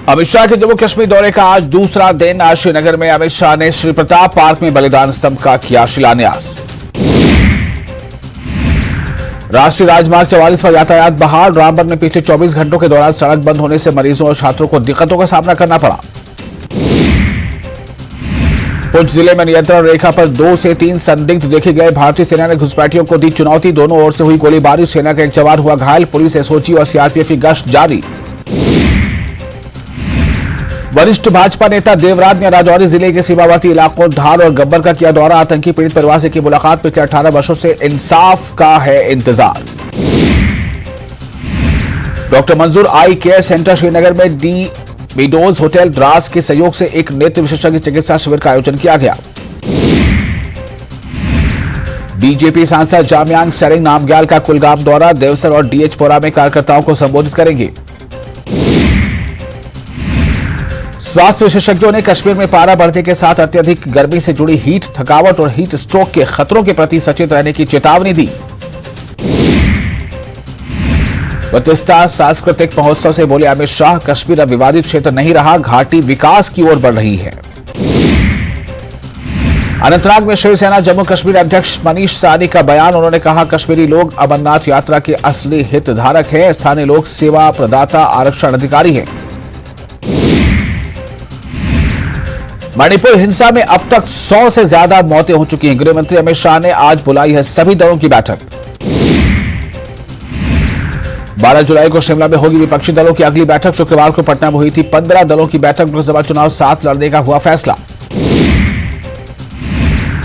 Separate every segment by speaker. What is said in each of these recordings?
Speaker 1: अमित शाह के जम्मू कश्मीर दौरे का आज दूसरा दिन। आज श्रीनगर में अमित शाह ने श्री प्रताप पार्क में बलिदान स्तंभ का किया शिलान्यास। राष्ट्रीय राजमार्ग 44 पर यातायात बहाल। रामबन में पिछले 24 घंटों के दौरान सड़क बंद होने से मरीजों और छात्रों को दिक्कतों का सामना करना पड़ा। पुंछ जिले में नियंत्रण रेखा पर 2 से 3 संदिग्ध देखे गए। भारतीय सेना ने घुसपैठियों को दी चुनौती। दोनों ओर से हुई गोलीबारी। सेना का एक जवान हुआ घायल। पुलिस, एसओजी और सीआरपीएफ की गश्त जारी। वरिष्ठ भाजपा नेता देवराज ने राजौरी जिले के सीमावर्ती इलाकों धार और गब्बर का किया दौरा। आतंकी पीड़ित परिवार से की मुलाकात। पिछले 18 वर्षों से इंसाफ का है इंतजार। डॉक्टर मंजूर आई केयर सेंटर श्रीनगर में डी विडोज होटल द्रास के सहयोग से एक नेत्र विशेषज्ञ चिकित्सा शिविर का आयोजन किया गया। बीजेपी सांसद जामयांग सेरिंग नामग्याल का कुलगाम दौरा। देवसर और डीएचपुरा में कार्यकर्ताओं को संबोधित करेंगे। स्वास्थ्य विशेषज्ञों ने कश्मीर में पारा बढ़ने के साथ अत्यधिक गर्मी से जुड़ी हीट, थकावट और हीट स्ट्रोक के खतरों के प्रति सचेत रहने की चेतावनी दी। बतिस्ता सांस्कृतिक महोत्सव से बोले अमित शाह, कश्मीर अब विवादित क्षेत्र नहीं रहा, घाटी विकास की ओर बढ़ रही है। अनंतनाग में शिवसेना जम्मू कश्मीर अध्यक्ष मनीष सहनी का बयान। उन्होंने कहा, कश्मीरी लोग अमरनाथ यात्रा के असली हितधारक हैं। स्थानीय लोग सेवा प्रदाता आरक्षण अधिकारी हैं। मणिपुर हिंसा में अब तक 100 से ज्यादा मौतें हो चुकी हैं। गृह मंत्री अमित शाह ने आज बुलाई है सभी दलों की बैठक। 12 जुलाई को शिमला में होगी विपक्षी दलों की अगली बैठक। शुक्रवार को पटना में हुई थी 15 दलों की बैठक। लोकसभा चुनाव 7 लड़ने का हुआ फैसला।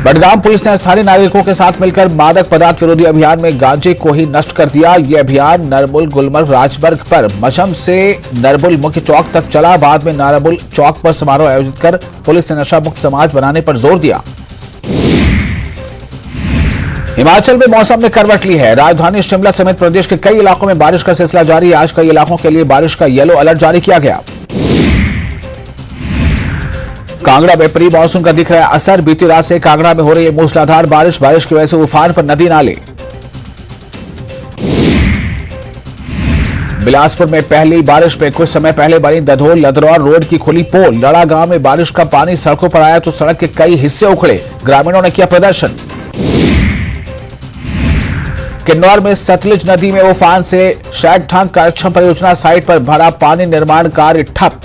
Speaker 1: बडगाम पुलिस ने स्थानीय नागरिकों के साथ मिलकर मादक पदार्थ विरोधी अभियान में गांजे को ही नष्ट कर दिया। यह अभियान नरबुल गुलमर्ग राजमार्ग पर मशम से नरबुल मुख्य चौक तक चला। बाद में नारबुल चौक पर समारोह आयोजित कर पुलिस ने नशा मुक्त समाज बनाने पर जोर दिया। हिमाचल में मौसम ने करवट ली है। राजधानी शिमला समेत प्रदेश के कई इलाकों में बारिश का सिलसिला जारी है। आज कई इलाकों के लिए बारिश का येलो अलर्ट जारी किया गया। कांगड़ा में प्री मानसून का दिख रहा है असर। बीती रात से कांगड़ा में हो रही है मूसलाधार बारिश की वजह से उफान पर नदी नाले। बिलासपुर में पहली बारिश में कुछ समय पहले बनी दधोल लदरौर रोड की खुली पोल। लड़ा गांव में बारिश का पानी सड़कों पर आया तो सड़क के कई हिस्से उखड़े। ग्रामीणों ने किया प्रदर्शन। किन्नौर में सतलुज नदी में उफान से शैगठांग कार्यक्षम परियोजना साइट पर भरा पानी। निर्माण कार्य ठप।